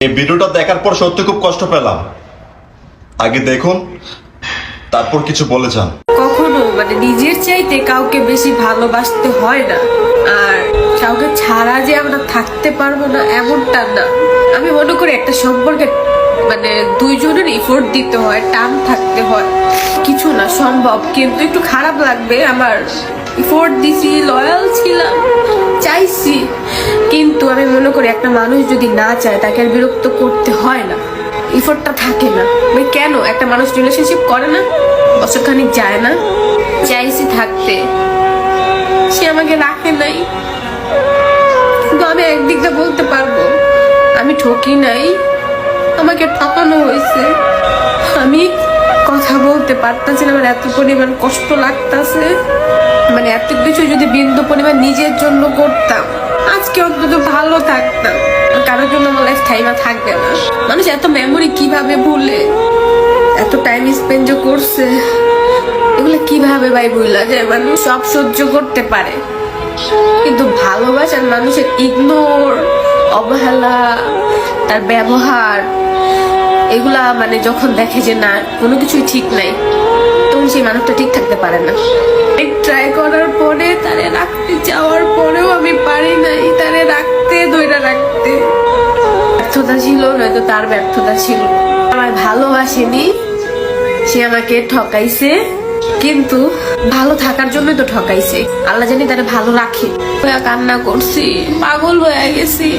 এই ভিডিওটা দেখার পর সত্যি খুব কষ্ট পেলাম। আগে দেখুন, তারপর কিছু বলে যান। কখনো নিজের চাইতে কাউকে বেশি ভালোবাসতে হয় না, আর কাউকে ছাড়া যে আমরা থাকতে পারবো না এমনটা না। আমি মনে করি একটা সম্পর্কে দুইজনের এফোর্ট দিতে হয়, টান থাকতে হয়, কিছু না সম্ভব, কিন্তু একটু খারাপ লাগবে। আমার এফোর্ট দিছি, লয়াল ছিলাম, চাইছি, কিন্তু আমি মনে করি একটা মানুষ যদি না চায় তাকে আর বিরক্ত করতে হয় না, এফোর্টটা থাকে না। কেন একটা মানুষ রিলেশনশিপ করে না, বছরখানিক যায় না, চাইছি থাকতে, সে আমাকে রাখে নাই। কিন্তু আমি একদিক দিয়ে বলতে পারবো আমি ঠকি নাই, আমাকে ঠকানো হয়েছে। আমি কথা বলতে পারতাছি না, আমার এত পরিমাণ কষ্ট লাগতাছে। এত কিছু যদি বিন্দু পরিমাণ নিজের জন্য করতাম, আজকে অন্তত ভালো থাকতাম। কারোর জন্য আমার লাইফ টাইমা থাকবে না। মানুষ এত মেমোরি কিভাবে ভুলে, এত টাইম স্পেন্ড করছে, এগুলো কিভাবে ভাই ভুলা যায়? মানুষ সব সহ্য করতে পারে, কিন্তু ভালোবাসার মানুষের ইগনোর, অবহেলা, তার ব্যবহার, এগুলা যখন দেখে যে না কোনো কিছুই ঠিক নাই, তখন সেই মানুষটা ঠিক থাকতে পারে না। ট্রাই করার পরে, তারে রাখতে যাওয়ার পরেও আমি পারি নাই তারে রাখতে, ধরে রাখতে। ব্যর্থতা ছিল, নয়তো তার ব্যর্থতা ছিল। আমায় ভালোবাসেনি, সে আমাকে ঠকাইছে, কিন্তু ভালো থাকার জন্যই তো ঠকাইছে। আল্লাহ জানি তারে ভালো রাখে। কান্না করছি, পাগল হয়ে গেছি।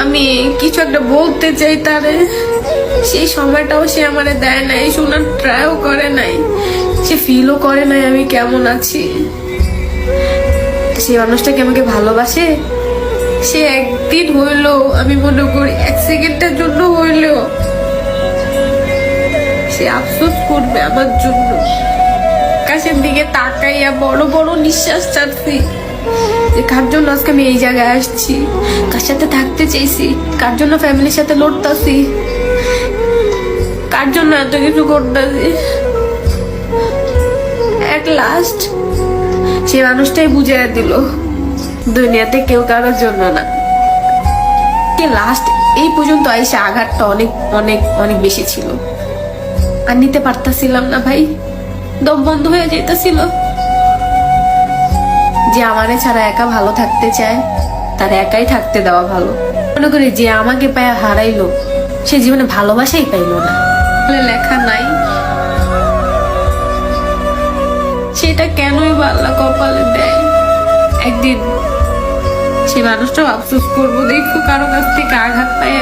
আমি কিছু একটা বলতে চাই তারে, সেই সময়টাও সে আমারে দেয় নাই, শোনার ট্রাইও করে নাই, সে ফিলও করে নাই আমি কেমন আছি। সে মানুষটাকে আমাকে ভালোবাসে, সে একদিন হইলো, আমি মনে করি 1 সেকেন্ডের জন্য হইলেও সে আফসোস করবে আমার জন্য। আকাশের দিকে তাকাইয়া বড় বড় নিঃশ্বাস ছাড়ছি যে কার জন্য আজকে আমি এই জায়গায় আসছি, কার সাথে থাকতে চাইছি, কার জন্য ফ্যামিলির সাথে লড়তাছি, কার জন্য এত কিছু করতেছি। এট লাস্ট সে মানুষটাই বুঝিয়ে দিল দুনিয়াতে কেউ কারোর জন্য না। লাস্ট এই পর্যন্ত আইসা আঘাতটা অনেক অনেক অনেক বেশি ছিল, আর নিতে পারতাছিলাম না ভাই, দম বন্ধ হয়ে যেতেছিল। যে আমারে ছাড়া একা ভালো থাকতে চায়, তার একাই থাকতে দেওয়া ভালো। মনে করি যে আমাকে পায়া হারাইলো, সে জীবনে ভালোবাসাই পাইলো না। লেখা নাই সেটা কেনই বা আল্লাহ কপালে দেয়। একদিন সে মানুষটাও আফসোস করবো, দেখো কারো কাছ থেকে আঘাত পায়